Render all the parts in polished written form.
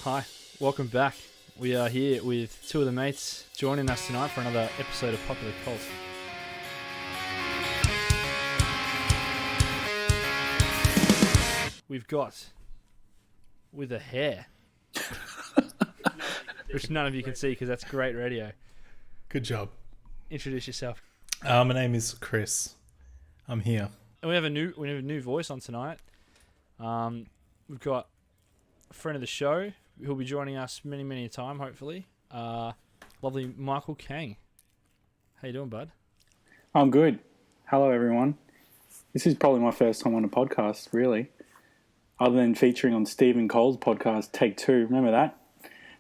Hi, welcome back. We are here with two of the mates joining us tonight for another episode of Popular Cult. We've got with a hair, which none of you can see because that's great radio. Good job. Introduce yourself. My name is Chris. I'm here. And we have a new voice on tonight. We've got a friend of the show who'll be joining us many a time, hopefully. Lovely Michael Kang. How you doing, bud? I'm good. Hello, everyone. This is probably my first time on a podcast, really. Other than featuring on Stephen Cole's podcast, Take Two. Remember that?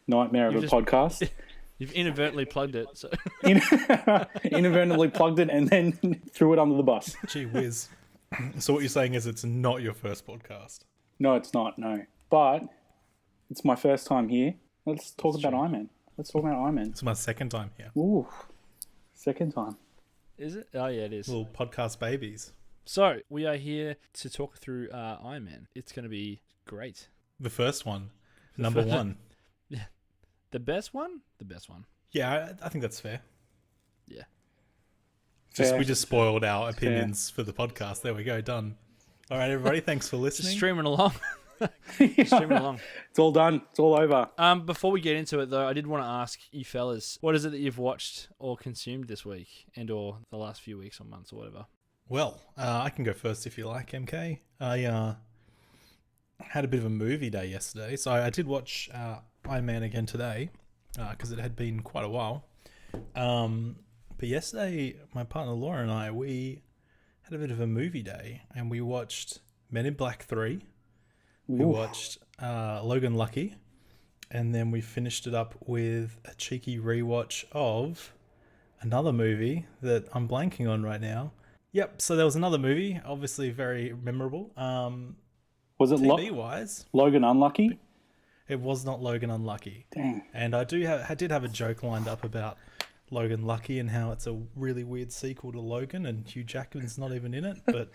Nightmare of a podcast. You've inadvertently plugged it. So. Inadvertently plugged it and then threw it under the bus. Gee whiz. So what you're saying is it's not your first podcast? No, it's not, no. But it's my first time here. Let's talk about Iron Man. Let's talk about Iron Man. It's my second time here. Ooh, second time. Is it? Oh, yeah, it is. Little podcast babies. So, we are here to talk through Iron Man. It's going to be great. The first one. Number one. Yeah. The best one? The best one. Yeah, I think that's fair. Yeah. We just spoiled our opinions for the podcast. There we go, done. All right, everybody, thanks for listening. Just streaming along. Streaming along. It's all done. It's all over. Before we get into it, though, I did want to ask you fellas, what is it that you've watched or consumed this week and or the last few weeks or months or whatever? Well, I can go first if you like, MK. I had a bit of a movie day yesterday, so I did watch Iron Man again today because it had been quite a while. But yesterday, my partner Laura and I, we had a bit of a movie day, and we watched Men in Black 3. We watched Logan Lucky, and then we finished it up with a cheeky rewatch of another movie that I'm blanking on right now. Yep, so there was another movie, obviously very memorable. Was it TV-wise? Logan Unlucky? It was not Logan Unlucky. Dang. And I did have a joke lined up about Logan Lucky and how it's a really weird sequel to Logan and Hugh Jackman's not even in it, but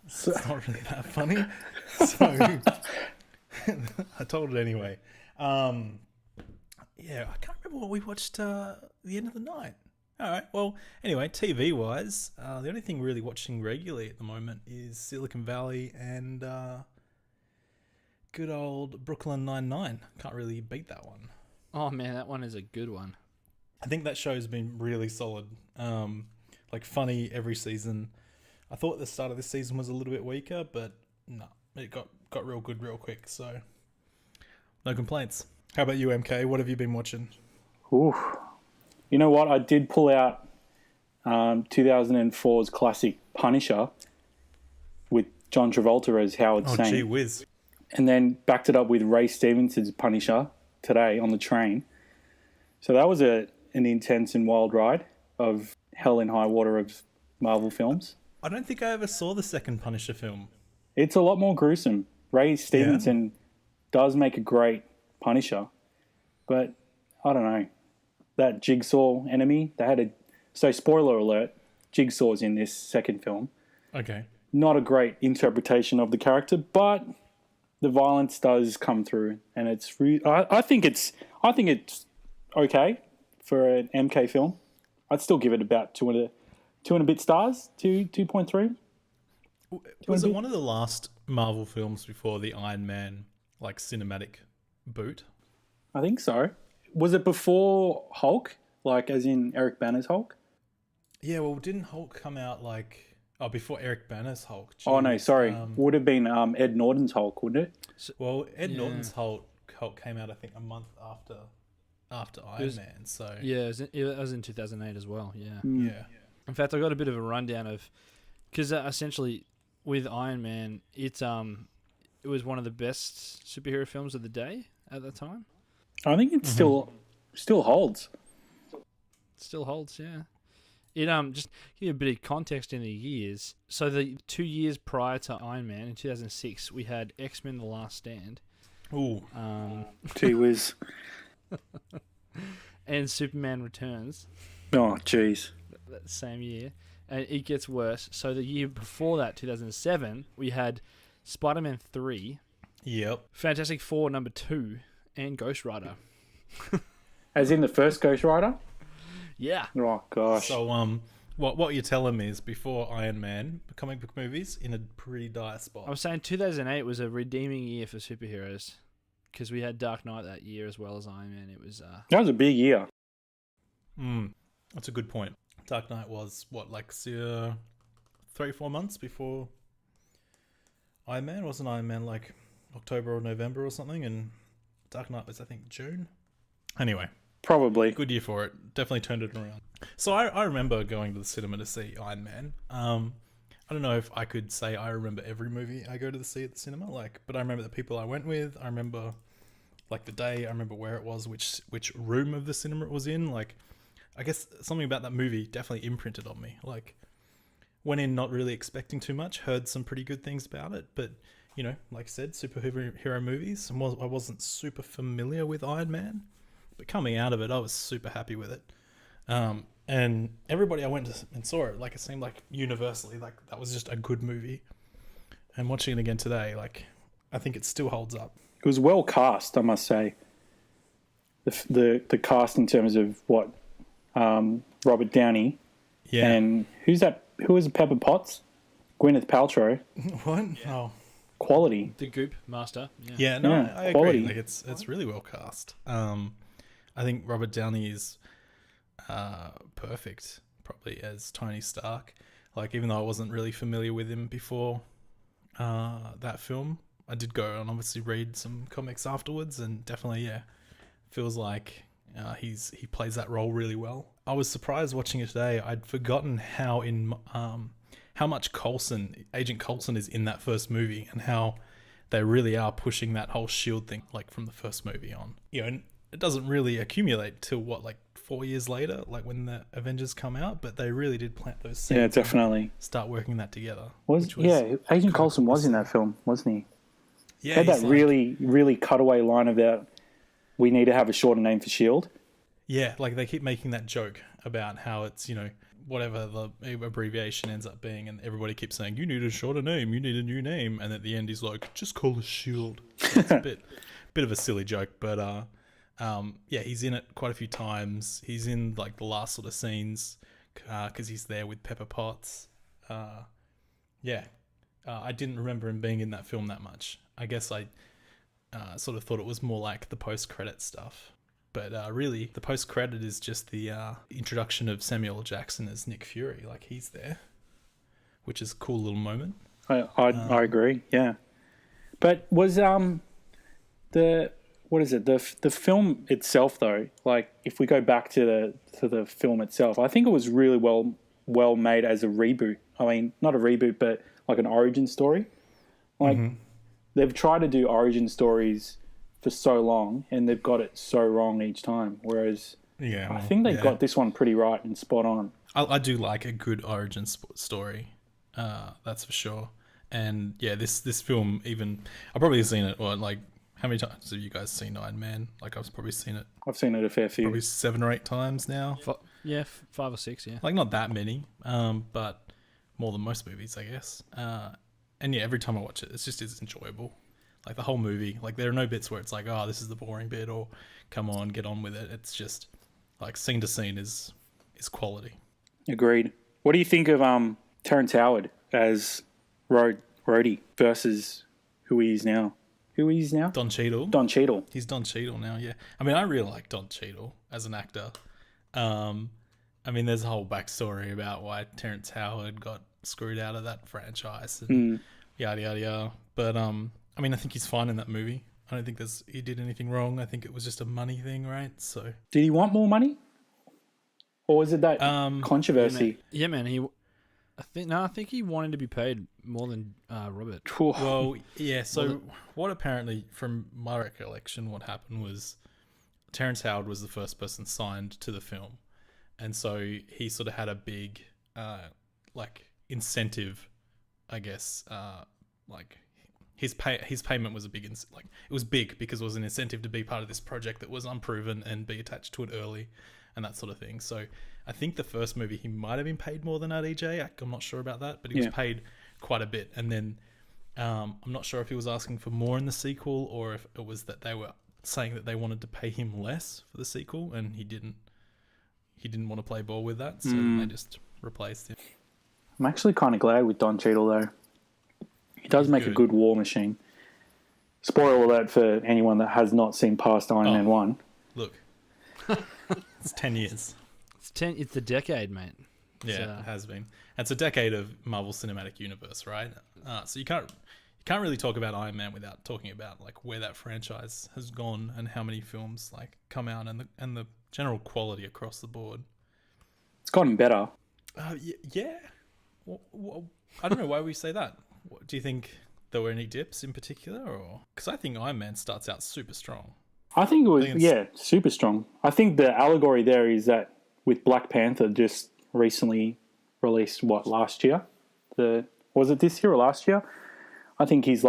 it's not really that funny. So I told it anyway. Yeah, I can't remember what we watched the end of the night. All right. Well, anyway, TV-wise, the only thing really watching regularly at the moment is Silicon Valley and good old Brooklyn Nine-Nine. Can't really beat that one. Oh, man, that one is a good one. I think that show's been really solid. Like funny every season. I thought the start of this season was a little bit weaker, but no, it got real good real quick. So no complaints. How about you, MK? What have you been watching? Ooh. You know what? I did pull out 2004's classic Punisher with John Travolta as Howard Saint. Oh, gee whiz. And then backed it up with Ray Stevenson's Punisher today on the train. So that was an intense and wild ride of hell and high water of Marvel films. I don't think I ever saw the second Punisher film. It's a lot more gruesome. Ray Stevenson does make a great Punisher. But, I don't know. That Jigsaw enemy, so spoiler alert, Jigsaw's in this second film. Okay. Not a great interpretation of the character, but the violence does come through, and it's I think it's okay for an MK film. I'd still give it about two and a bit stars, 2.3. Was it one of the last Marvel films before the Iron Man cinematic boot? I think so. Was it before Hulk, as in Eric Banner's Hulk? Yeah, well, didn't Hulk come out before Eric Banner's Hulk? Jeez. Oh, no, sorry. Would have been Ed Norton's Hulk, wouldn't it? Well, Ed Norton's Hulk came out, I think, a month after Iron Man. So Yeah, it was in 2008 as well, yeah. Yeah. In fact, I got a bit of a rundown of... Because essentially, with Iron Man, it was one of the best superhero films of the day at the time. I think it still holds. Still holds, yeah. It just give you a bit of context in the years. So the 2 years prior to Iron Man, in 2006, we had X-Men: The Last Stand. Ooh. Gee whiz. And Superman Returns. Oh, jeez. That same year. And it gets worse. So the year before that, 2007, we had Spider-Man 3. Yep. Fantastic Four number 2. and Ghost Rider. As in the first Ghost Rider? Yeah. Oh, gosh. So, what you're telling me is before Iron Man, comic book movies in a pretty dire spot. I was saying 2008 was a redeeming year for superheroes because we had Dark Knight that year as well as Iron Man. It was That was a big year. That's a good point. Dark Knight was, 3-4 months before Iron Man? Wasn't Iron Man like October or November or something? And Dark Knight was, I think, June? Anyway. Probably. Good year for it. Definitely turned it around. So I remember going to the cinema to see Iron Man. I don't know if I could say I remember every movie I go to see at the cinema, but I remember the people I went with. I remember the day. I remember where it was, which room of the cinema it was in. I guess something about that movie definitely imprinted on me. Went in not really expecting too much, heard some pretty good things about it, but like I said, superhero movies. I wasn't super familiar with Iron Man. But coming out of it, I was super happy with it. And everybody I went to and saw it, it seemed like universally, that was just a good movie. And watching it again today, I think it still holds up. It was well cast, I must say. The cast in terms of what Robert Downey. Yeah. And who's that? Who was Pepper Potts? Gwyneth Paltrow. What? Yeah. Oh. Quality. the Goop Master. Yeah, no, Yeah, I quality. agree. It's really well cast. I think Robert Downey is perfect, probably as Tony Stark. Even though I wasn't really familiar with him before that film, I did go and obviously read some comics afterwards, and definitely, feels like he plays that role really well. I was surprised watching it today. I'd forgotten how much Agent Coulson is in that first movie, and how they really are pushing that whole shield thing from the first movie on. And it doesn't really accumulate till 4 years later, when the Avengers come out, but they really did plant those seeds. Yeah, definitely. Start working that together. Agent Coulson was in that film, wasn't he? Yeah, He had that really, really cutaway line about we need to have a shorter name for SHIELD. Yeah, they keep making that joke about how it's, whatever the abbreviation ends up being, and everybody keeps saying, you need a shorter name, you need a new name, and at the end he's like, just call us SHIELD. So it's a bit of a silly joke, but he's in it quite a few times. He's in the last sort of scenes because he's there with Pepper Potts. I didn't remember him being in that film that much. I guess I sort of thought it was more like the post-credit stuff. But really, the post-credit is just the introduction of Samuel L. Jackson as Nick Fury. He's there, which is a cool little moment. I agree, yeah. But was the film itself though? If we go back to the film itself, I think it was really well made as a reboot. I mean, not a reboot, but an origin story. They've tried to do origin stories for so long, and they've got it so wrong each time. Whereas, I think they got this one pretty right and spot on. I do like a good origin story, that's for sure. And this film, even I've probably seen it. How many times have you guys seen Iron Man? I've probably seen it. I've seen it a fair few. Probably 7 or 8 times now. 5 or 6. Yeah. Not that many, but more than most movies, I guess. And every time I watch it, it's enjoyable. The whole movie, there are no bits where it's oh, this is the boring bit, or come on, get on with it. It's just scene to scene is quality. Agreed. What do you think of Terrence Howard as Rhodey versus who he is now? Don Cheadle. Don Cheadle. He's Don Cheadle now, yeah. I mean, I really like Don Cheadle as an actor. There's a whole backstory about why Terrence Howard got screwed out of that franchise and yada, yada, yada. But, I think he's fine in that movie. I don't think he did anything wrong. I think it was just a money thing, right? So, did he want more money? Or was it that controversy? Yeah, man. I think he wanted to be paid more than Robert. Well, yeah. So what apparently, from my recollection, what happened was Terrence Howard was the first person signed to the film, and so he sort of had a big, incentive, I guess. His payment was a big, it was big because it was an incentive to be part of this project that was unproven and be attached to it early, and that sort of thing. So I think the first movie he might have been paid more than RDJ. I'm not sure about that, but he was paid quite a bit. And then I'm not sure if he was asking for more in the sequel or if it was that they were saying that they wanted to pay him less for the sequel, and he didn't want to play ball with that, so they just replaced him. I'm actually kind of glad with Don Cheadle, though. He does make a good war machine. Spoiler alert for anyone that has not seen past Iron Man 1. Look, it's 10 years. It's the decade, mate. Yeah, it has been. It's a decade of Marvel Cinematic Universe, right? So you can't really talk about Iron Man without talking about like where that franchise has gone and how many films like come out and the general quality across the board. It's gotten better. Yeah. I don't know why we say that. Do you think there were any dips in particular, or because I think Iron Man starts out super strong. I think it was super strong. I think the allegory there is that with Black Panther just recently released last year? Was it this year or last year? I think he's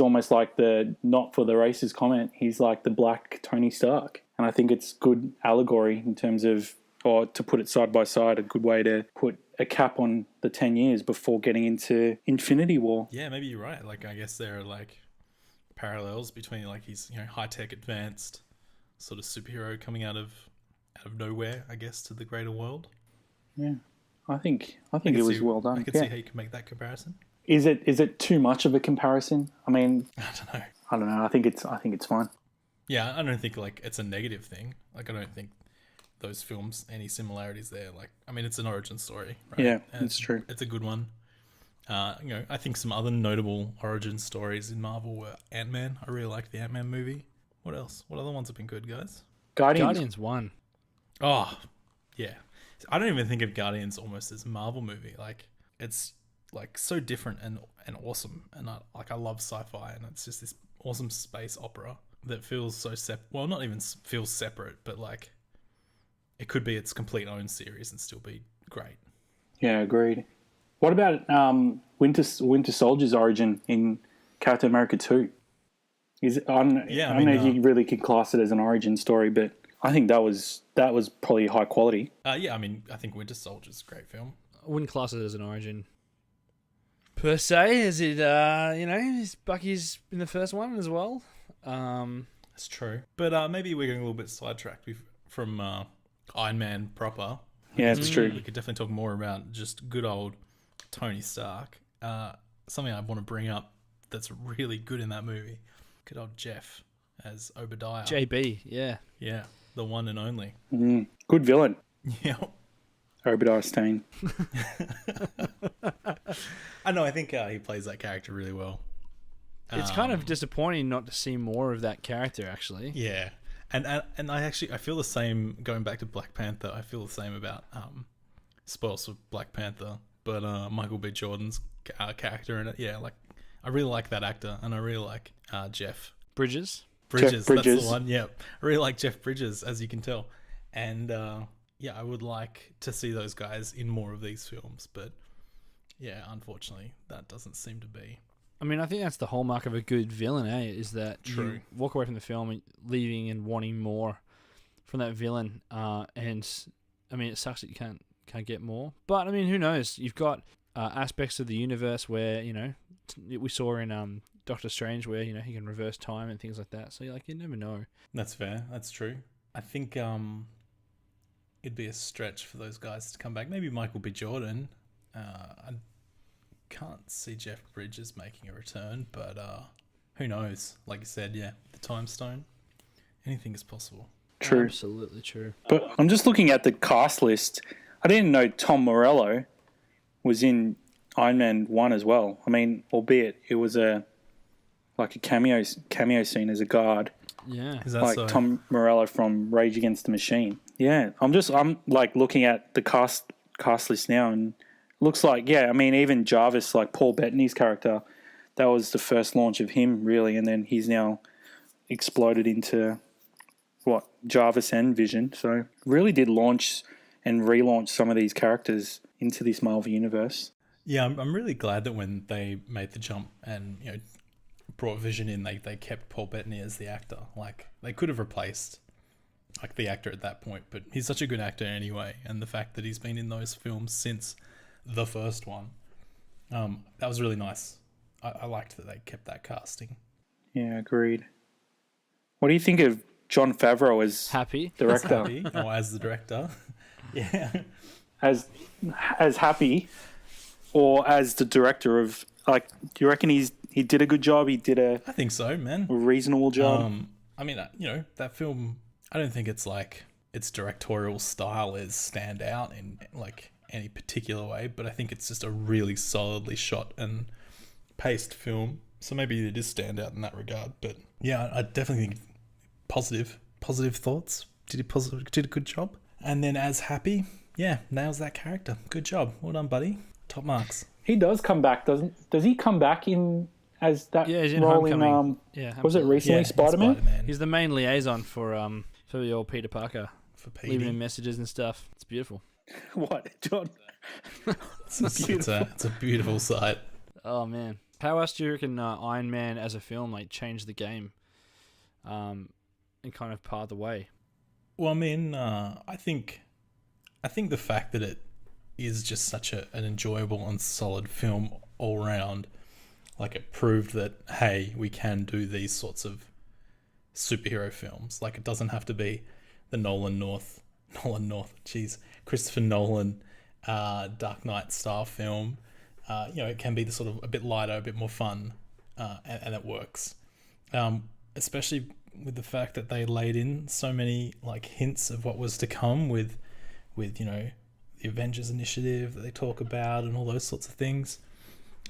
almost like the not for the racist comment. He's like the black Tony Stark. And I think it's good allegory in terms of, or to put it side by side, a good way to put a cap on the 10 years before getting into Infinity War. Yeah, maybe you're right. Like, I guess there are like parallels between like he's, high-tech advanced sort of superhero coming out of nowhere, I guess, to the greater world. Yeah. I think it was well done. I can see how you can make that comparison. Is it too much of a comparison? I mean, I don't know. I think it's fine. Yeah, I don't think like it's a negative thing. Like, I don't think those films any similarities there. Like, I mean, it's an origin story, right? Yeah, that's true. It's a good one. I think some other notable origin stories in Marvel were Ant-Man. I really like the Ant-Man movie. What else? What other ones have been good, guys? Guardians 1. Oh, yeah. I don't even think of Guardians almost as a Marvel movie. Like, it's like so different and awesome, and I love sci-fi, and it's just this awesome space opera that feels so well, not even feels separate, but like it could be its complete own series and still be great. Yeah, agreed. What about Winter Soldier's origin in Captain America 2? I don't know if you really could class it as an origin story, but I think that was probably high quality. Yeah, I mean, I think Winter Soldier's a great film. I wouldn't class it as an origin per se, as it, Bucky's in the first one as well. That's true. But maybe we're getting a little bit sidetracked from Iron Man proper. Yeah, that's true. We could definitely talk more about just good old Tony Stark. Something I want to bring up that's really good in that movie. Good old Jeff as Obadiah. JB, yeah. Yeah, the one and only. Good villain. Yeah. Obadiah Stane. I know, I think he plays that character really well. It's kind of disappointing not to see more of that character, actually. Yeah. And I feel the same, going back to Black Panther, I feel the same about, spoils for Black Panther, but Michael B. Jordan's character in it. Yeah, like, I really like that actor, and I really like Jeff. Bridges, Bridges. That's the one, yeah. I really like Jeff Bridges, as you can tell. And, I would like to see those guys in more of these films, but, yeah, unfortunately, that doesn't seem to be. I mean, I think that's the hallmark of a good villain, is that you walk away from the film and leaving and wanting more from that villain. And I mean, it sucks that you can't get more. But I mean, who knows? You've got aspects of the universe where we saw in Doctor Strange where he can reverse time and things like that. So you never know. That's fair. That's true. I think it'd be a stretch for those guys to come back. Maybe Michael B. Jordan. I can't see Jeff Bridges making a return, but who knows? Like you said, yeah, the time stone. Anything is possible. True. Absolutely true. But I'm just looking at the cast list. I didn't know Tom Morello was in Iron Man 1 as well. I mean, albeit it was a cameo scene as a guard. Yeah. Is that so? Tom Morello from Rage Against the Machine. Yeah. I'm like looking at the cast list now, and looks like, I mean, even Jarvis, like Paul Bettany's character, that was the first launch of him, really, and then he's now exploded into, Jarvis and Vision. So really did launch and relaunch some of these characters into this Marvel Universe. Yeah, I'm really glad that when they made the jump and, brought Vision in, they kept Paul Bettany as the actor. Like, they could have replaced, like, the actor at that point, but he's such a good actor anyway, and the fact that he's been in those films since the first one, that was really nice. I liked that they kept that casting. Yeah, agreed. What do you think of Jon Favreau as Happy. director? Happy, or as the director. Yeah. as Happy, or as the director of, like, do you reckon he did a good job? He did a I think so, man. reasonable job. I mean, that film, I don't think it's like its directorial style is stand out in like any particular way, but I think it's just a really solidly shot and paced film. So maybe it is stand out in that regard. But yeah, I definitely think positive thoughts. Did a good job. And then as Happy, yeah, nails that character. Good job. Well done, buddy. Top marks. He does come back, does he come back in as that Yeah, he's in role in Homecoming. Yeah, was it absolutely. recently Spider-Man? He's the main liaison for the old Peter Parker, For Petey. leaving him messages and stuff. It's beautiful. What, John? It's a beautiful sight. Oh man, how else do you reckon Iron Man as a film like changed the game, and kind of paved the way? Well, I mean, I think the fact that it is just such an enjoyable and solid film all round, like it proved that, hey, we can do these sorts of superhero films. Like it doesn't have to be the Christopher Nolan Dark Knight style film. It can be the sort of a bit lighter, a bit more fun, and it works. Especially with the fact that they laid in so many like hints of what was to come with the Avengers Initiative that they talk about and all those sorts of things.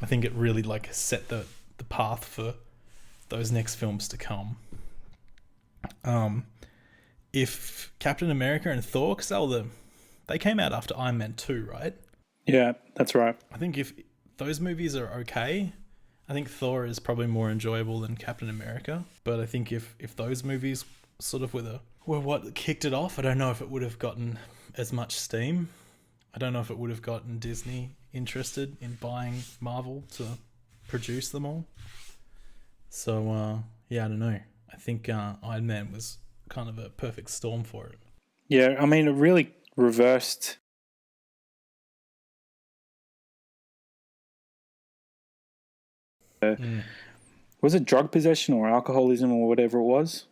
I think it really like set the path for those next films to come. If Captain America and Thor, because they came out after Iron Man 2, right? Yeah, that's right. I think if those movies are okay, I think Thor is probably more enjoyable than Captain America. But I think if those movies sort of were what kicked it off, I don't know if it would have gotten as much steam. I don't know if it would have gotten Disney interested in buying Marvel to produce them all. So, I don't know. I think Iron Man was kind of a perfect storm for it. Yeah, I mean, it really reversed was it drug possession or alcoholism or whatever it was?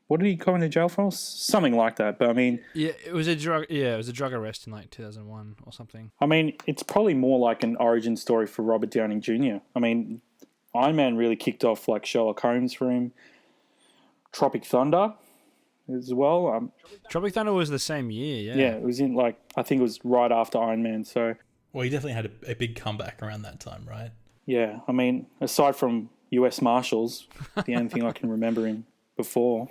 What did he go into jail for? Something like that. But I mean, It was a drug arrest in like 2001 or something. I mean, it's probably more like an origin story for Robert Downey Jr. I mean, Iron Man really kicked off like Sherlock Holmes for him. Tropic Thunder as well. Tropic Thunder was the same year. Yeah, it was in like, I think it was right after Iron Man. So Well, he definitely had a big comeback around that time, right? yeah, I mean, aside from US Marshals, the only thing I can remember him before.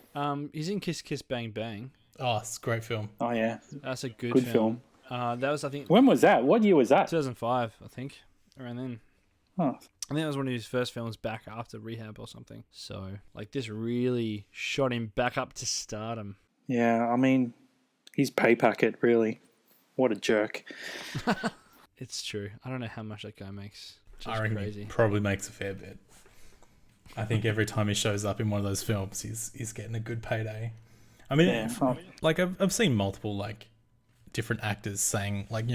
He's in Kiss Kiss Bang Bang. Oh, it's a great film. Oh yeah, That's a good film. That was, I think, When was that? What year was that? 2005, I think, around then. Oh, I think that was one of his first films back after rehab or something. So, like, this really shot him back up to stardom. yeah, I mean, he's pay packet, really. What a jerk. It's true. I don't know how much that guy makes. Just I reckon crazy. he probably makes a fair bit. I think every time he shows up in one of those films, he's getting a good payday. I mean, Yeah. like I've seen multiple like different actors saying like,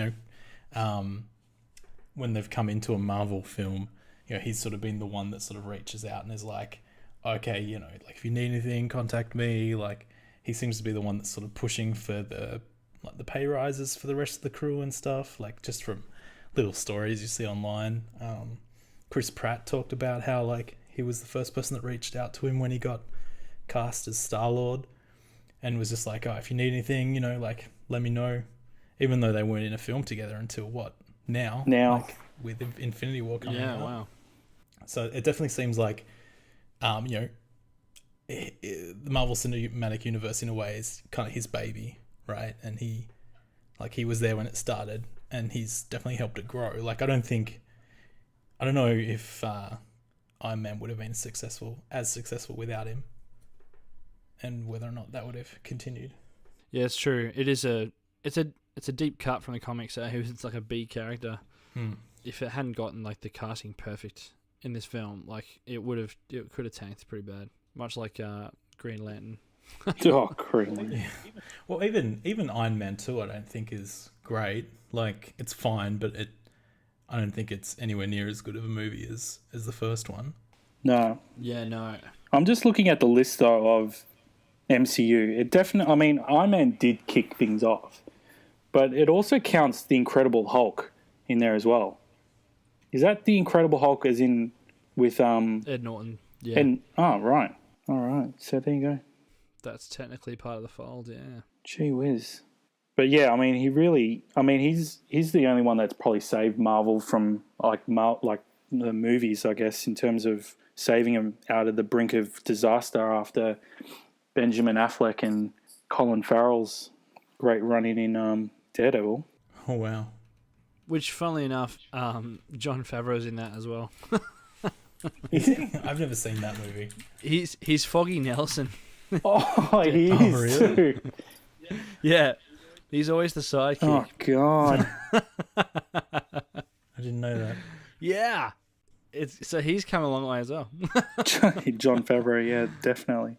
when they've come into a Marvel film, he's sort of been the one that sort of reaches out and is like, okay, like if you need anything, contact me. Like he seems to be the one that's sort of pushing for the pay rises for the rest of the crew and stuff. Like just from little stories you see online. Chris Pratt talked about how like he was the first person that reached out to him when he got cast as Star-Lord and was just like, oh, if you need anything, like let me know. Even though they weren't in a film together until what? Now. Like, with Infinity War coming out. Yeah, wow. So it definitely seems like, the Marvel Cinematic Universe in a way is kind of his baby, right? And he was there when it started and he's definitely helped it grow. Like, I don't know if Iron Man would have been as successful without him and whether or not that would have continued. Yeah, it's true. It's a deep cut from the comics. It's like a B character. If it hadn't gotten like the casting perfect in this film, like it could have tanked pretty bad. Much like Green Lantern. Oh, Green. Yeah. Well, even Iron Man 2, I don't think is great. Like it's fine, but I don't think it's anywhere near as good of a movie as the first one. No. Yeah, no. I'm just looking at the list though of MCU. It definitely, I mean, Iron Man did kick things off, but it also counts the Incredible Hulk in there as well. Is that the Incredible Hulk as in with Ed Norton. Yeah. Oh, right. All right. So there you go. That's technically part of the fold, yeah. Gee whiz. But yeah, I mean, he's the only one that's probably saved Marvel from like the movies, I guess, in terms of saving them out of the brink of disaster after Benjamin Affleck and Colin Farrell's great run-in Daredevil. Oh, wow. Which, funnily enough, Jon Favreau's in that as well. Is he? I've never seen that movie. He's Foggy Nelson. Oh, he is really? too. Yeah. He's always the sidekick. Oh, God. I didn't know that. Yeah. So he's come a long way as well. Jon Favreau, yeah, definitely.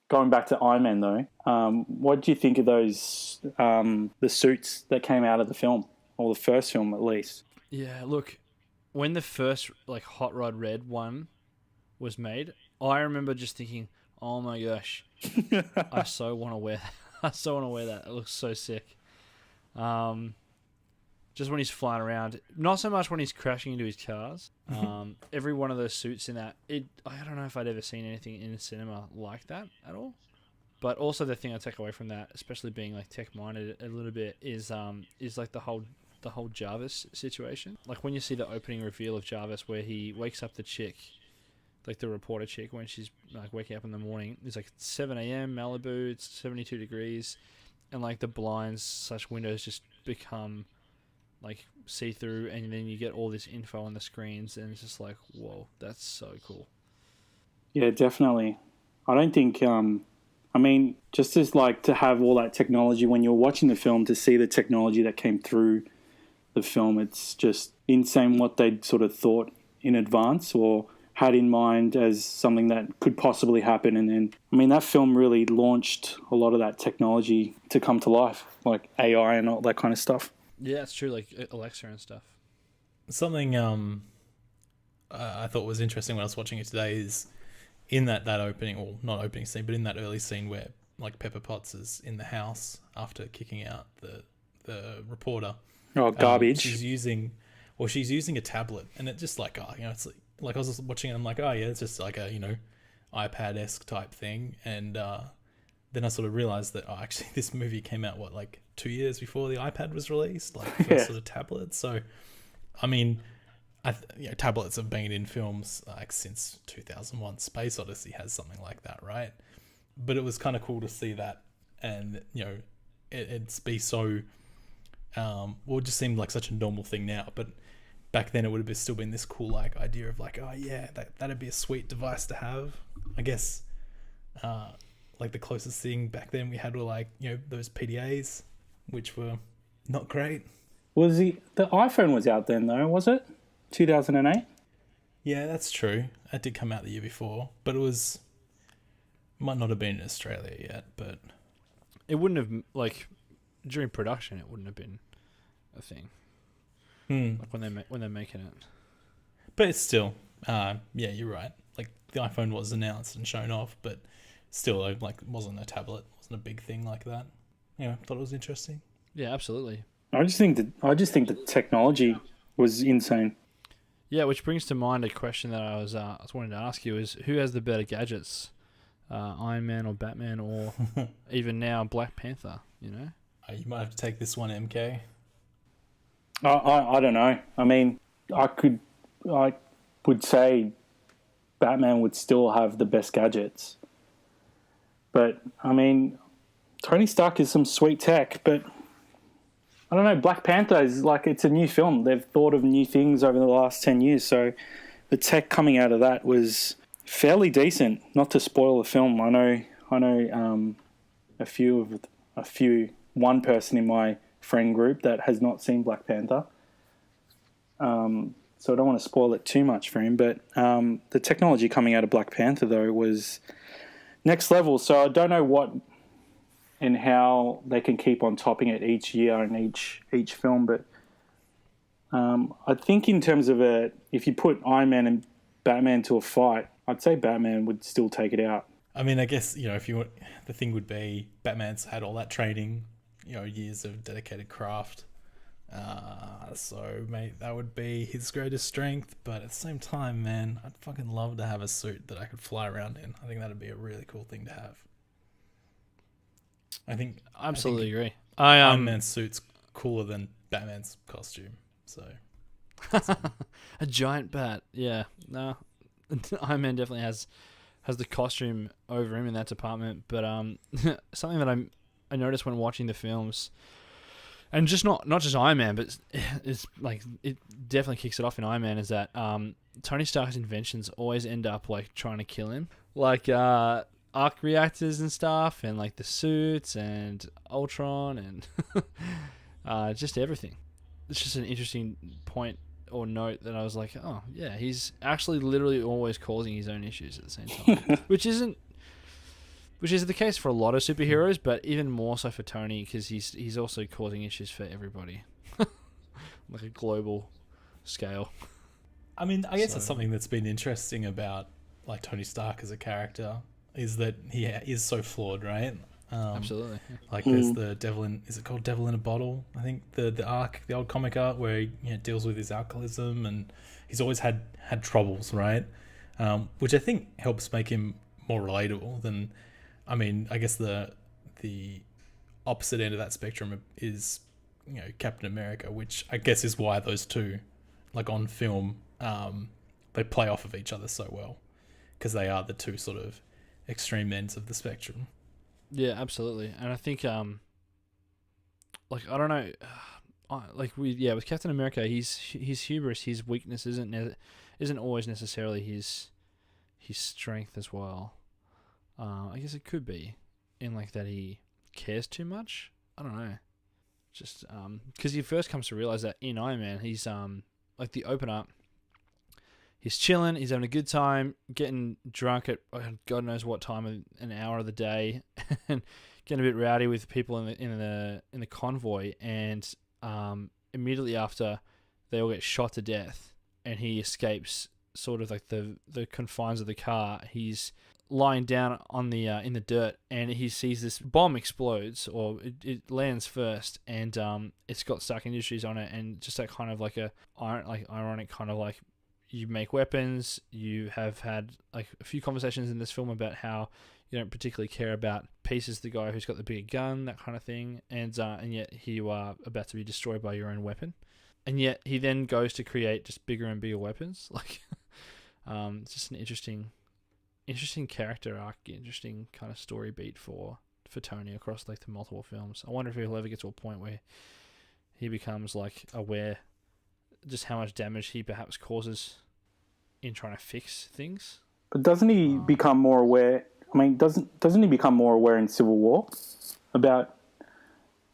Going back to Iron Man, though, what do you think of those, the suits that came out of the film, or the first film at least? Yeah, look, when the first like Hot Rod Red one was made, I remember just thinking, oh my gosh, I so want to wear that. I so want to wear that. It looks so sick. Just when he's flying around, not so much when he's crashing into his cars. Every one of those suits in that, I don't know if I'd ever seen anything in the cinema like that at all. But also the thing I take away from that, especially being like tech minded a little bit, is like the whole Jarvis situation. Like when you see the opening reveal of Jarvis, where he wakes up the chick, like the reporter chick, when she's like waking up in the morning. It's like 7 a.m. Malibu. It's 72 degrees, and like the blinds / windows just become like see through, and then you get all this info on the screens, and it's just like, whoa, that's so cool. Yeah, definitely. I don't think. I mean, just as like to have all that technology when you're watching the film, to see the technology that came through the film, it's just insane what they'd sort of thought in advance or had in mind as something that could possibly happen. And then, I mean, that film really launched a lot of that technology to come to life, like AI and all that kind of stuff. Yeah, it's true, like Alexa and stuff. Something I thought was interesting when I was watching it today is in that opening, or not opening scene, but in that early scene where like Pepper Potts is in the house after kicking out the reporter. Oh, garbage. She's using a tablet, and it just like, oh, you know, it's like I was just watching it, I'm like, oh yeah, it's just like a, you know, iPad-esque type thing. And then I sort of realized that, oh, actually this movie came out like 2 years before the iPad was released, like the first sort of tablet. So I mean, tablets have been in films like since 2001 Space Odyssey has something like that, right? But it was kind of cool to see that, and you know, it's be so it just seemed like such a normal thing now, but back then it would have still been this cool like idea of like, oh yeah, that'd be a sweet device to have. I guess like the closest thing back then we had were like, you know, those PDAs, which were not great. The iPhone was out then though, was it? 2008? Yeah, that's true. It did come out the year before, but might not have been in Australia yet, but it wouldn't have, like, during production, it wouldn't have been a thing. Like when they're making it. But it's still, yeah, you're right. Like the iPhone was announced and shown off, but still, like, wasn't a tablet, wasn't a big thing like that. Yeah, thought it was interesting. Yeah, absolutely. I just think the technology was insane. Yeah, which brings to mind a question that I was wanting to ask you is, who has the better gadgets, Iron Man or Batman, or even now Black Panther? You know, you might have to take this one, MK. I don't know. I mean, I would say Batman would still have the best gadgets, but I mean, Tony Stark is some sweet tech, but I don't know. Black Panther is like, it's a new film. They've thought of new things over the last 10 years. So the tech coming out of that was fairly decent. Not to spoil the film. I know one person in my friend group that has not seen Black Panther. So I don't want to spoil it too much for him. But the technology coming out of Black Panther, though, was next level. So I don't know what and how they can keep on topping it each year and each film. But I think in terms of if you put Iron Man and Batman to a fight, I'd say Batman would still take it out. I mean, I guess, if you want, the thing would be Batman's had all that training, years of dedicated craft. So, mate, that would be his greatest strength. But at the same time, man, I'd fucking love to have a suit that I could fly around in. I think that'd be a really cool thing to have. I Absolutely agree. Iron Man's suit's cooler than Batman's costume. So, a giant bat. Yeah, no, Iron Man definitely has the costume over him in that department. But something that I noticed when watching the films, and just not just Iron Man, but it's like it definitely kicks it off in Iron Man, is that Tony Stark's inventions always end up like trying to kill him, like arc reactors and stuff, and like the suits and Ultron and just everything. It's just an interesting point or note that I was like, oh yeah, he's actually literally always causing his own issues at the same time, which is the case for a lot of superheroes, but even more so for Tony, because he's also causing issues for everybody, like a global scale. I mean, I guess that's something that's been interesting about like Tony Stark as a character, is that he is so flawed, right? Absolutely. Like there's the Devil in, is it called Devil in a Bottle? I think the arc, the old comic art where he deals with his alcoholism, and he's always had troubles, right? Which I think helps make him more relatable than, I mean, I guess the opposite end of that spectrum is, Captain America, which I guess is why those two, like on film, they play off of each other so well, because they are the two sort of extreme ends of the spectrum. Yeah, absolutely. And I think, like, I don't know, with Captain America, his hubris, his weakness isn't always necessarily his strength as well. I guess it could be in like that he cares too much. I don't know. Just because he first comes to realize that in Iron Man, he's like the opener. He's chilling. He's having a good time, getting drunk at God knows what time of an hour of the day, and getting a bit rowdy with people in the convoy. And immediately after, they all get shot to death, and he escapes sort of like the confines of the car. He's lying down on the in the dirt, and he sees this bomb explodes, or it lands first, and it's got Stark Industries on it, and just that kind of like ironic kind of like, you make weapons. You have had like a few conversations in this film about how you don't particularly care about peace as the guy who's got the bigger gun, that kind of thing, and yet here you are about to be destroyed by your own weapon, and yet he then goes to create just bigger and bigger weapons. Like, it's just an interesting character arc, interesting kind of story beat for Tony across like the multiple films. I wonder if he'll ever get to a point where he becomes like aware just how much damage he perhaps causes in trying to fix things. But doesn't he become more aware? I mean, doesn't he become more aware in Civil War about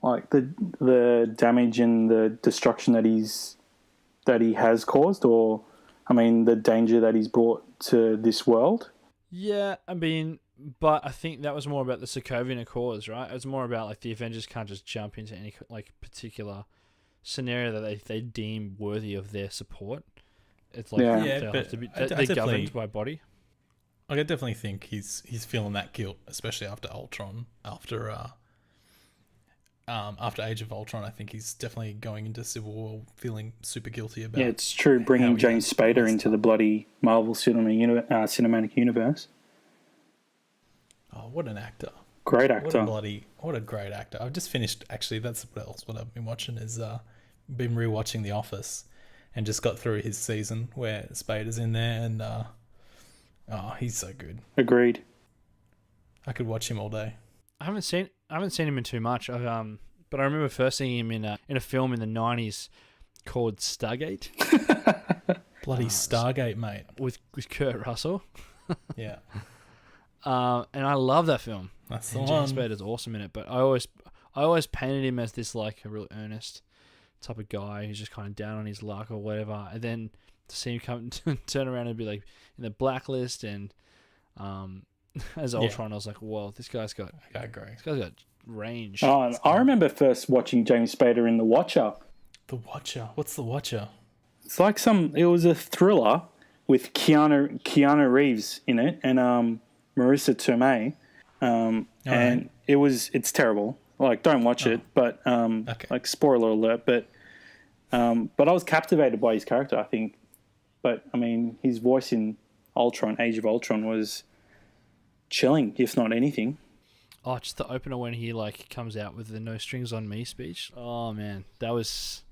like the damage and the destruction that he has caused, or I mean, the danger that he's brought to this world? Yeah, I mean, but I think that was more about the Sokovian Accords, right? It was more about like the Avengers can't just jump into any like particular scenario that they deem worthy of their support. It's like they're governed by body. Like, I definitely think he's feeling that guilt, especially after Ultron, after Age of Ultron. I think he's definitely going into Civil War feeling super guilty about. Yeah, it's true. Bringing James Spader into the bloody Marvel cinematic universe. Oh, what an actor! Great actor. What a great actor. I've just finished, actually, that's what I've been watching, is been rewatching The Office, and just got through his season where Spader's in there, and he's so good. Agreed. I could watch him all day. I haven't seen him in too much. But I remember first seeing him in a film in the 90s called Stargate. Bloody Stargate, mate. With Kurt Russell. Yeah. And I love that film. That's the one. James Spader's awesome in it, but I always painted him as this like a real earnest type of guy who's just kind of down on his luck or whatever. And then to see him come turn around and be like in the Blacklist and as Ultron, I was like, "Whoa, this guy's got range." Oh, and I remember first watching James Spader in The Watcher. The Watcher. What's The Watcher? It's like it was a thriller, with Keanu Reeves in it and Marissa Tomei, and it's terrible. Like, don't watch it, but Okay. like, spoiler alert. But I was captivated by his character, I think. But I mean, his voice in Age of Ultron was chilling, if not anything. Oh, just the opener when he like comes out with the "no strings on me" speech. Oh man, that was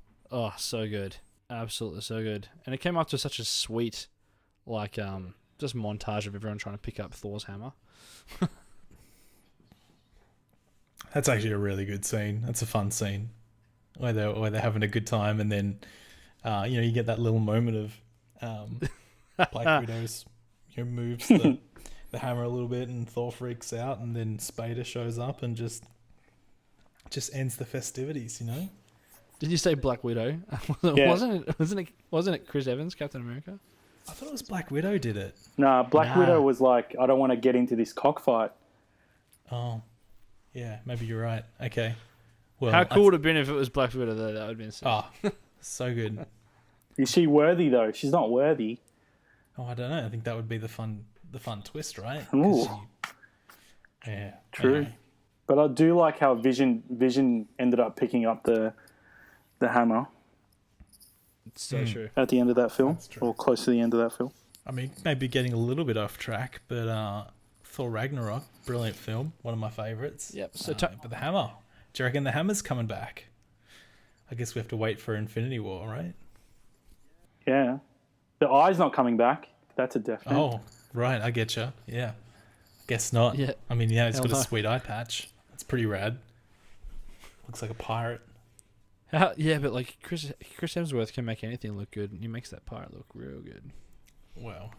so good, absolutely so good. And it came up to such a sweet, like just montage of everyone trying to pick up Thor's hammer. That's actually a really good scene. That's a fun scene where they're having a good time, and then you get that little moment of Black Widow's moves the hammer a little bit, and Thor freaks out, and then Spader shows up and just ends the festivities. Did you say Black Widow? Yeah. Wasn't it Chris Evans, Captain America? I thought it was Black Widow did it. Nah, Black Widow was like, I don't want to get into this cockfight. Oh, yeah, maybe you're right. Okay. Well, How cool would it have been if it was Black Widow though? That would have been sick. Oh, so good. Is she worthy though? She's not worthy. Oh, I don't know. I think that would be the fun twist, right? Ooh. Yeah. True. Anyway. But I do like how Vision ended up picking up the hammer It's so true. at the end of that film, That's true. or close to the end of that film. I mean, maybe getting a little bit off track, but Thor Ragnarok, brilliant film, one of my favourites. Yep. So But the hammer, do you reckon the hammer's coming back? I guess we have to wait for Infinity War, right? Yeah. The eye's not coming back. That's a definite. Oh, right, I get you. Yeah, guess not. Yeah. I mean, yeah, it's Hell got a no. sweet eye patch. It's pretty rad. Looks like a pirate. yeah, but like Chris Hemsworth can make anything look good, and he makes that pirate look real good. Well,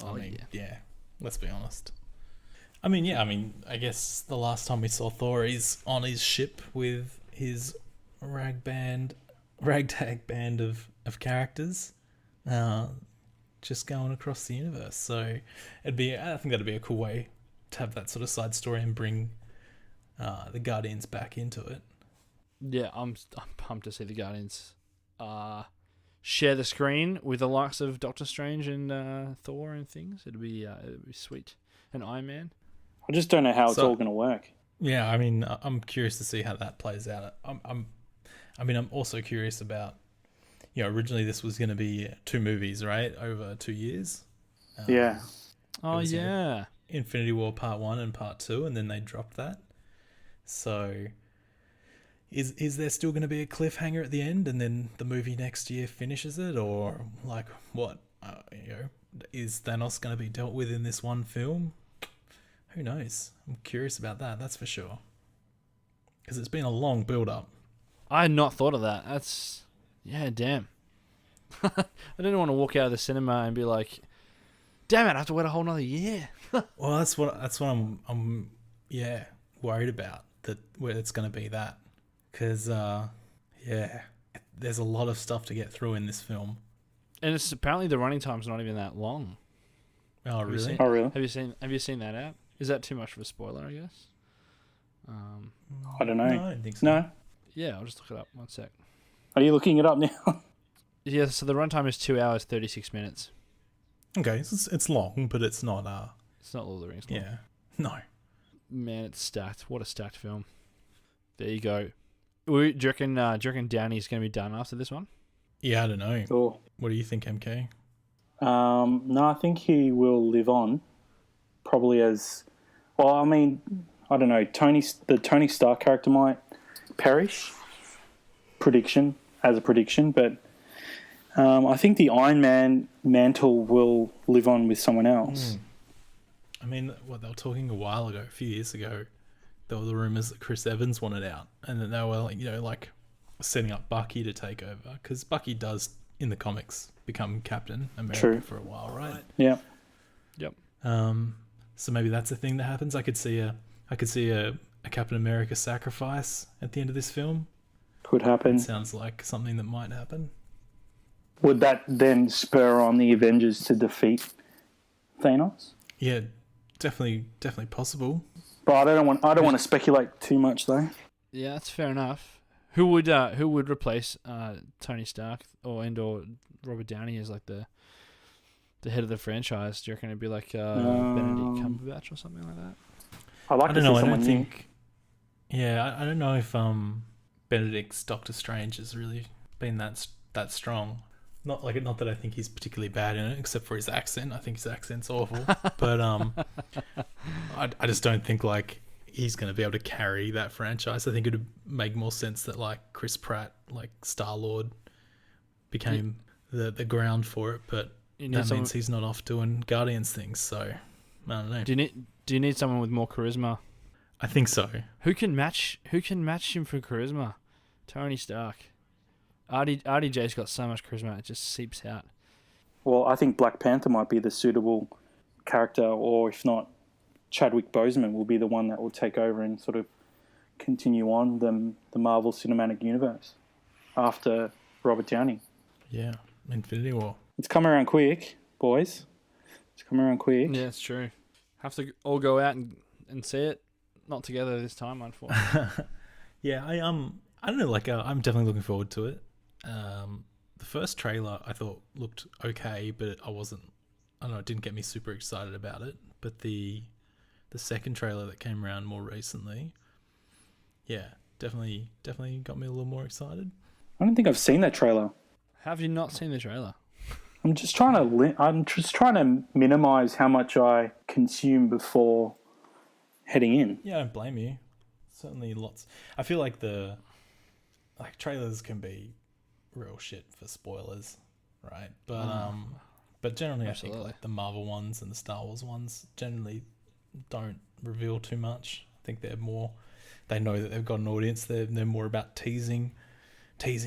Oh, I mean, yeah. yeah. Let's be honest. I mean, I guess the last time we saw Thor, he's on his ship with his ragtag band of characters, just going across the universe. So I think that'd be a cool way to have that sort of side story and bring the Guardians back into it. Yeah, I'm pumped to see the Guardians share the screen with the likes of Doctor Strange and Thor and things. It'd be sweet. And Iron Man. I just don't know how it's So- all going to work. Yeah, I mean, I'm curious to see how that plays out. I'm also curious about, originally this was going to be 2 movies, right, over 2 years. Yeah. Oh was, yeah. Infinity War Part 1 and Part 2, and then they dropped that. So, is there still going to be a cliffhanger at the end, and then the movie next year finishes it, or like what? Is Thanos going to be dealt with in this one film? Who knows? I'm curious about that. That's for sure. Because it's been a long build-up. I had not thought of that. Damn. I didn't want to walk out of the cinema and be like, damn it, I have to wait a whole nother year. Well, that's what I'm worried about, that where it's going to be that. Because there's a lot of stuff to get through in this film. And it's apparently the running time's not even that long. Oh, Have you really? seen- Oh, really? Have you seen that out? Is that too much of a spoiler, I guess? I don't know. No, I don't think so. No? Yeah, I'll just look it up. 1 sec. Are you looking it up now? Yeah, so the runtime is 2 hours, 36 minutes. Okay, so it's long, but it's not. It's not Lord of the Rings long. Yeah. No. Man, it's stacked. What a stacked film. There you go. Do you reckon Downey's going to be done after this one? Yeah, I don't know. Oh. What do you think, MK? No, I think he will live on. Probably as... Well, I mean, I don't know. The Tony Stark character might perish. Prediction, but I think the Iron Man mantle will live on with someone else. I mean, they were talking a while ago, a few years ago, there were the rumors that Chris Evans wanted out, and that they were, like setting up Bucky to take over, because Bucky does, in the comics, become Captain America True. for a while, right? Yeah. Yep. So maybe that's a thing that happens. I could see a Captain America sacrifice at the end of this film. Could happen. It sounds like something that might happen. Would that then spur on the Avengers to defeat Thanos? Yeah, definitely possible. But I don't want to speculate too much though. Yeah, that's fair enough. Who would replace Tony Stark or Robert Downey as like the the head of the franchise? Do you reckon it'd be like Benedict Cumberbatch or something like that? I like I to don't see know. I someone don't new. think. Yeah, I don't know if Benedict's Doctor Strange has really been that strong. Not that I think he's particularly bad in it, except for his accent. I think his accent's awful. But I just don't think like he's going to be able to carry that franchise. I think it would make more sense that like Chris Pratt, like Star-Lord, became the ground for it. But that means he's not off doing Guardians things. So I don't know. Do you need someone with more charisma? I think so. Who can match him for charisma? Tony Stark. RDJ's got so much charisma, it just seeps out. Well, I think Black Panther might be the suitable character, or if not, Chadwick Boseman will be the one that will take over and sort of continue on the Marvel Cinematic Universe after Robert Downey. Yeah, Infinity War. It's come around quick, boys. It's come around quick. Yeah, it's true. Have to all go out and see it. Not together this time, unfortunately. Yeah, I don't know. Like, I'm definitely looking forward to it. The first trailer I thought looked okay, but I don't know, it didn't get me super excited about it. But the second trailer that came around more recently, yeah, definitely got me a little more excited. I don't think I've seen that trailer. Have you not seen the trailer? I'm just trying to minimize how much I consume before heading in. Yeah, I don't blame you. Certainly lots. I feel like trailers can be real shit for spoilers, right? But generally Absolutely. I think like the Marvel ones and the Star Wars ones generally don't reveal too much. I think they know that they've got an audience. They're more about teasing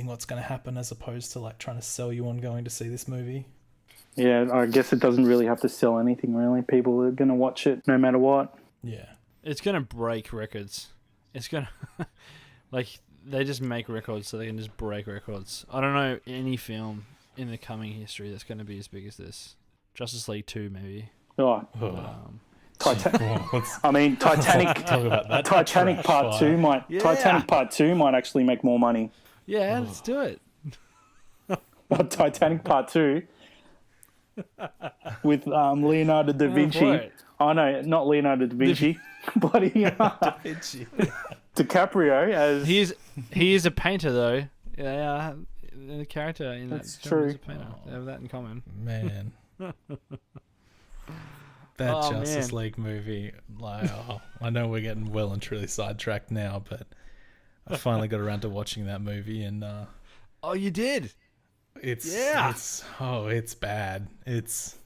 what's going to happen as opposed to like trying to sell you on going to see this movie. Yeah, I guess it doesn't really have to sell anything, really. People are going to watch it no matter what. Yeah. It's going to break records. It's going to... like, they just make records so they can just break records. I don't know any film in the coming history that's going to be as big as this. Justice League 2, maybe. Oh, Titanic. Titanic. Talk about that. Titanic Part 2 might. Yeah. Titanic Part 2 might actually make more money. Yeah, let's do it. Titanic Part 2 with Leonardo da Vinci. for it. Oh no, not Leonardo da Vinci. Bloody DiCaprio as. He is a painter, though. Yeah, the character in That's that film is a true. painter. They have that in common. Man. That Oh, Justice man. League movie, like, I know we're getting well and truly sidetracked now, but I finally got around to watching that movie, and Oh, you did? it's bad. It's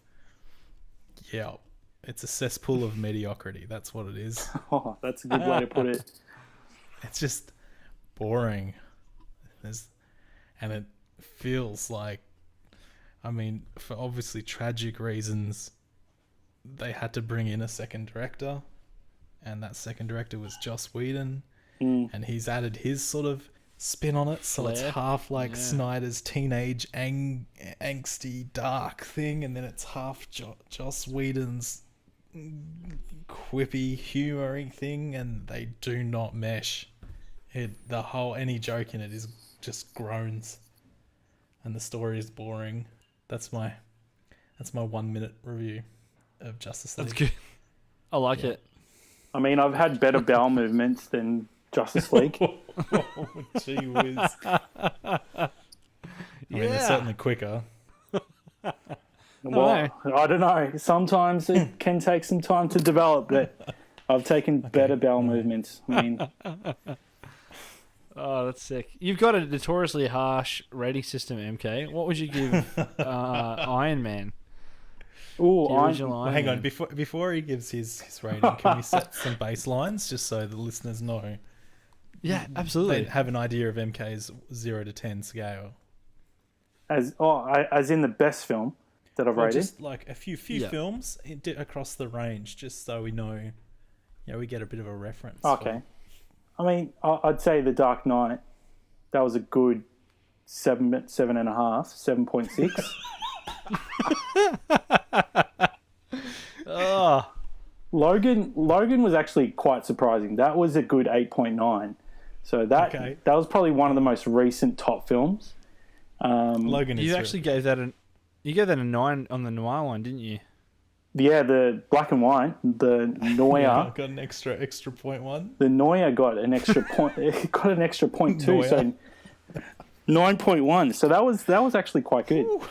a cesspool of mediocrity. That's what it is. Oh, that's a good way to put it. It's just boring. And it feels like, I mean, for obviously tragic reasons, they had to bring in a second director, and that second director was Joss Whedon, and he's added his sort of spin on it, so it's Flair. half like Snyder's teenage angsty dark thing, and then it's half Joss Whedon's quippy humoring thing, and they do not mesh. Any joke in it is just groans, and the story is boring. That's my 1 minute review of Justice League. That's good. I like it. I mean, I've had better bowel movements than Justice League. Oh, gee whiz. I mean, they're certainly quicker. Well, I don't know. Sometimes it can take some time to develop, but I've taken better bowel movements. I mean, Oh, that's sick. You've got a notoriously harsh rating system, MK. What would you give Iron Man? ooh, The I'm, original Iron Hang Man? on, before he gives his rating, can we set some baselines just so the listeners know? Yeah, They absolutely. have an idea of MK's 0 to 10 scale. as in the best film that I've Or rated. just like a few Yeah. films across the range, just so we know, we get a bit of a reference. Okay. I mean, I'd say The Dark Knight. That was a good 7.5, 7.6. Oh, Logan was actually quite surprising. That was a good 8.9. So that Okay. was probably one of the most recent top films. Logan is you actually gave that You gave that a 9 on the noir one, didn't you? Yeah, the black and white, the Noir. Yeah, got an extra point one. The Noir got an extra point. It got an extra point too. Noir. So 9.1. So that was actually quite good. Ooh.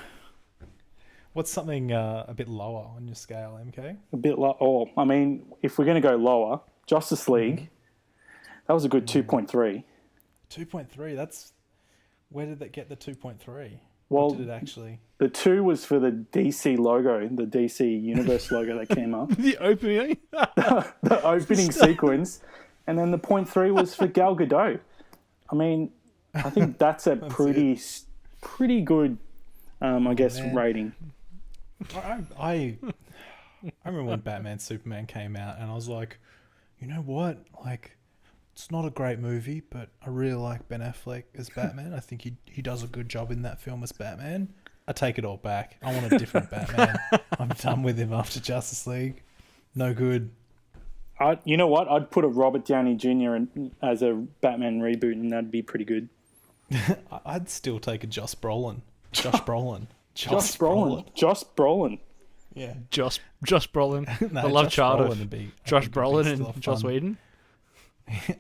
What's something a bit lower on your scale, MK? A bit low. Oh, I mean, if we're going to go lower, Justice League. That was a good 2.3. 2.3. That's where did that get the 2.3? Well, what did it actually? The 2 was for the DC logo, the DC Universe logo that came up. The opening. The opening sequence, and then the 0.3 was for Gal Gadot. I mean, I think that's a pretty good, I guess, man. rating. I remember when Batman Superman came out, and I was like, you know what? Like, it's not a great movie, but I really like Ben Affleck as Batman. I think he does a good job in that film as Batman. I take it all back. I want a different Batman. I'm done with him after Justice League. No good. You know what? I'd put a Robert Downey Jr. As a Batman reboot, and that'd be pretty good. I'd still take a Josh Brolin. Josh Brolin. Yeah. Josh Brolin. No, the love Josh child Brolin of would be- I Josh think would be Brolin still and Joss Whedon.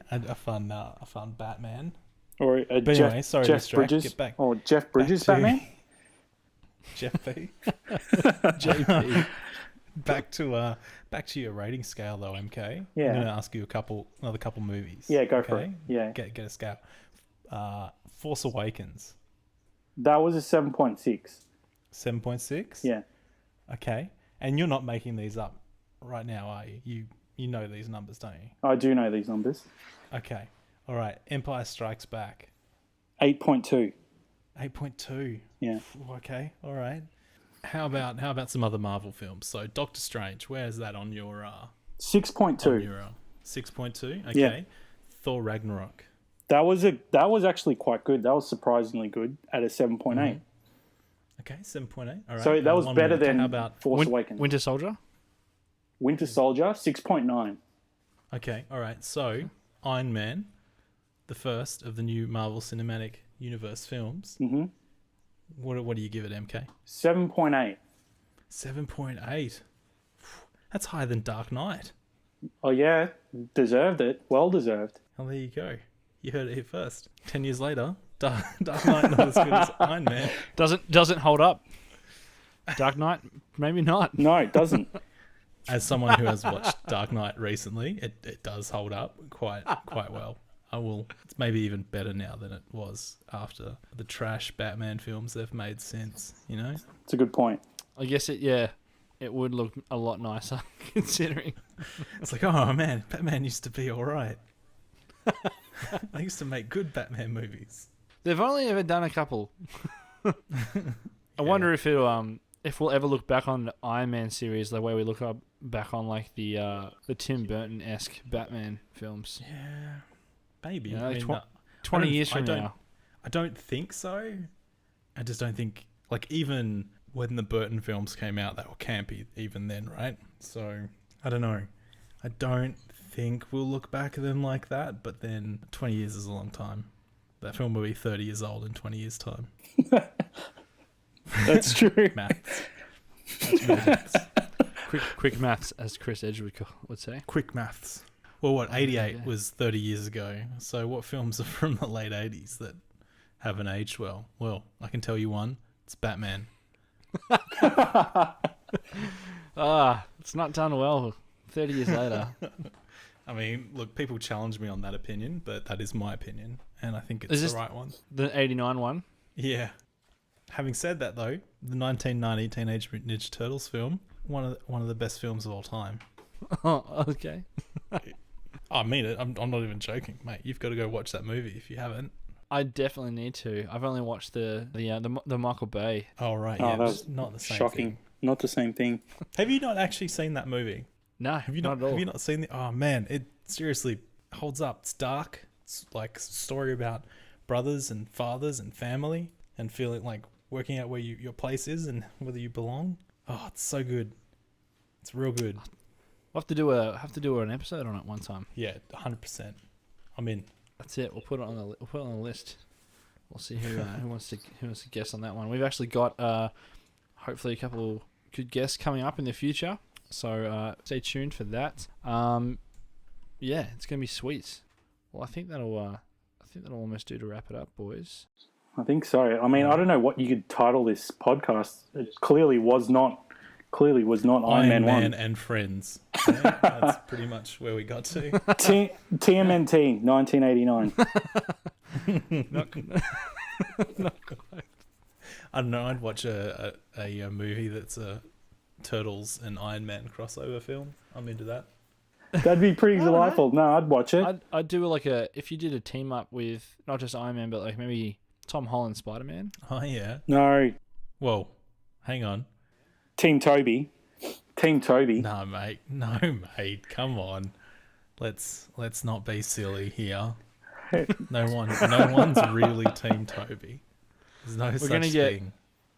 a fun Batman. Or a But anyway, sorry to Jeff distract. Bridges. Get back. Or Jeff Bridges back to- Batman? Jeff B. JP. Back to your rating scale though, MK. Yeah. I'm going to ask you another couple movies. Yeah, go for it. Yeah. Get a scale. Force Awakens, That was a 7.6. 7.6. Yeah. Okay. And you're not making these up right now, are you? You know these numbers, don't you? I do know these numbers. Okay. All right. Empire Strikes Back. 8.2. 8.2. Yeah. Okay. All right. How about some other Marvel films? So Doctor Strange, where's that on your 6.2. 6.2? Okay. Yeah. Thor Ragnarok. That was actually quite good. That was surprisingly good at a 7.8. Okay, 7.8. All right. So that was one better more. than How about Force Awakens. Winter Soldier. Winter Soldier, 6.9. Okay, all right. So Iron Man, the first of the new Marvel Cinematic Universe films. Mm-hmm. What do you give it, MK? 7.8. 7.8. That's higher than Dark Knight. Oh yeah, deserved it. Well deserved. Well, there you go. You heard it here first. 10 years later, Dark Knight not as good as Iron Man. Doesn't hold up. Dark Knight, maybe not. No, it doesn't. As someone who has watched Dark Knight recently, it does hold up quite well. It's maybe even better now than it was after the trash Batman films they've made since, you know? It's a good point. I guess it would look a lot nicer considering. It's like, oh man, Batman used to be alright. They used to make good Batman movies. They've only ever done a couple. I wonder if we'll ever look back on the Iron Man series the way we look back on like the Tim Burton-esque Batman films. Yeah, maybe. You know, I like mean, 20 years from now. I don't think so. I just don't think, like, even when the Burton films came out, they were campy even then, right? So, I don't know. I don't think we'll look back at them like that, but then 20 years is a long time. That film will be 30 years old in 20 years' time. That's true. Maths. That's maths. Quick maths, as Chris Edge would say. Quick maths. Well, what, 88 was 30 years ago. So what films are from the late 80s that haven't aged well? Well, I can tell you one. It's Batman. It's not done well 30 years later. I mean, look, people challenge me on that opinion, but that is my opinion, and I think Is it's this the right one. The 89 one? Yeah. Having said that, though, the 1990 Teenage Mutant Ninja Turtles film, one of the best films of all time. Oh, okay. I mean it. I'm not even joking, mate. You've got to go watch that movie if you haven't. I definitely need to. I've only watched the Michael Bay. Oh, right. Oh, Yeah, that it's was not the same shocking. thing. Not the same thing. Have you not actually seen that movie? No, Have you not at all. Have you not seen the? Oh man, it seriously holds up. It's dark. It's like a story about brothers and fathers and family and feeling like working out where your place is and whether you belong. Oh, it's so good. It's real good. We'll have to do an episode on it one time. Yeah, 100%. I'm in. That's it. We'll put it on the list. We'll see who wants to guess on that one. We've actually got hopefully a couple good guests coming up in the future. So stay tuned for that. Yeah, it's gonna be sweet. Well, I think that'll almost do to wrap it up, boys. I think so. I mean, I don't know what you could title this podcast. It clearly was not Iron Man 1. and Friends. Yeah, that's pretty much where we got to. TMNT 1989. Not quite. I don't know. I'd watch a movie that's a Turtles and Iron Man crossover film. I'm into that. That'd be pretty delightful. No, I'd watch it. I'd do like if you did a team up with not just Iron Man, but like maybe Tom Holland Spider-Man. Oh yeah. No, Whoa, hang on. Team Toby. No, mate. Come on. Let's not be silly here. No one's really Team Toby. There's no such thing.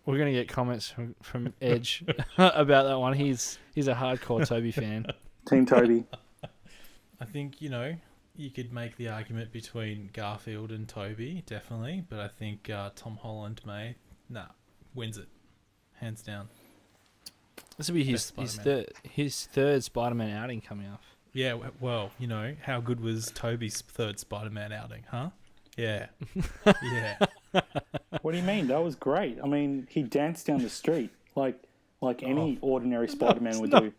We're gonna get comments from Edge about that one. He's a hardcore Toby fan. Team Toby. I think, you could make the argument between Garfield and Toby, definitely, but I think Tom Holland wins it, hands down. This will be his third Spider-Man outing coming up. Yeah, well, how good was Toby's third Spider-Man outing, huh? Yeah. Yeah. What do you mean? That was great. I mean, he danced down the street like any ordinary Spider-Man would do.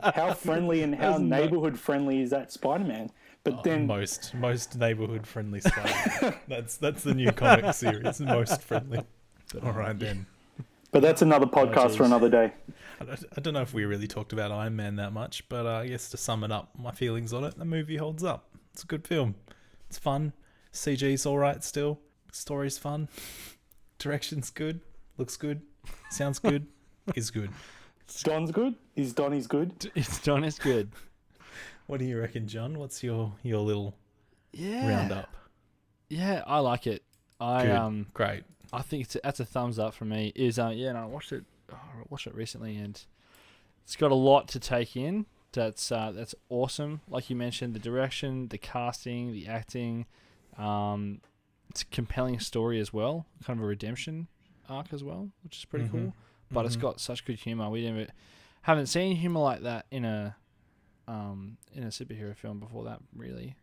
How friendly and how neighborhood friendly is that Spider-Man? But then most neighborhood friendly Spider-Man. That's the new comic series, most friendly. All right then. But that's another podcast for another day. I don't know if we really talked about Iron Man that much, but I guess to sum it up, my feelings on it, the movie holds up. It's a good film. It's fun. CG's all right still. Story's fun. Direction's good. Looks good. Sounds good. Is good. Don's good? Donnie's good? Don is good. What do you reckon, John? What's your little roundup? Yeah, I like it. Great. I think that's a thumbs up for me. And I watched it. I watched it recently, and it's got a lot to take in. That's awesome. Like you mentioned, the direction, the casting, the acting. It's a compelling story as well, kind of a redemption arc as well, which is pretty cool. But it's got such good humor. We haven't seen humor like that in a superhero film before that, really.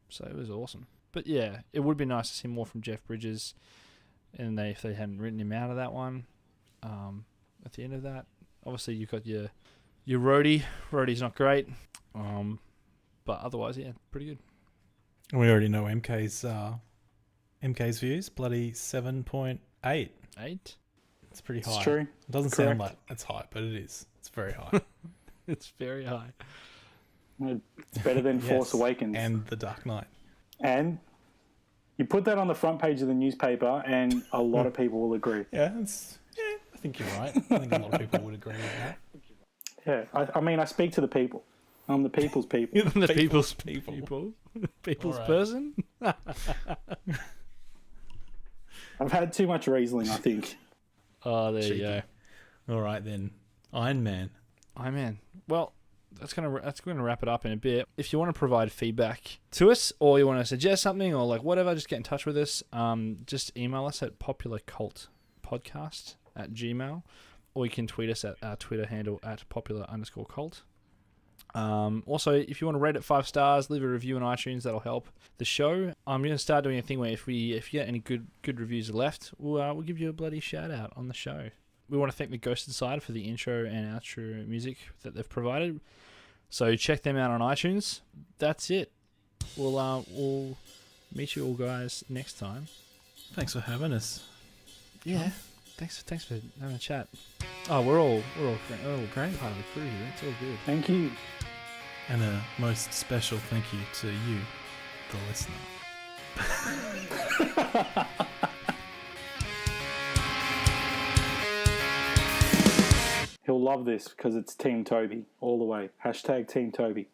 So it was awesome. But yeah, it would be nice to see more from Jeff Bridges, and if they hadn't written him out of that one. At the end of that, obviously you've got your Rhodey. Rhodey's not great, but otherwise, yeah, pretty good. We already know MK's views. Bloody 7.8. 8. It's pretty high. It's true. It doesn't sound like it's high, but it is. It's very high. It's very high. It's better than Force Awakens. And The Dark Knight. And you put that on the front page of the newspaper, and a lot of people will agree. Yeah, I think you're right. I think a lot of people would agree with that. Yeah, I mean, I speak to the people. I'm the people's people. The people's people. People's person. I've had too much Riesling, I think. Oh, there you go. All right then, Iron Man. Well, that's gonna wrap it up in a bit. If you want to provide feedback to us, or you want to suggest something, or like whatever, just get in touch with us. Just email us at popularcultpodcast@gmail.com, or you can tweet us at our Twitter handle at popular_cult. Also, if you want to rate it 5 stars, leave a review on iTunes. That'll help the show. I'm going to start doing a thing where if you get any good reviews left, we'll give you a bloody shout out on the show. We want to thank the Ghosted Side for the intro and outro music that they've provided. So check them out on iTunes. That's it. We'll meet you all guys next time. Thanks for having us. Yeah. Thanks for having a chat. Oh, we're all great part of the crew here. It's all good. Thank you. And a most special thank you to you, the listener. He'll love this because it's Team Toby all the way. #Team Toby.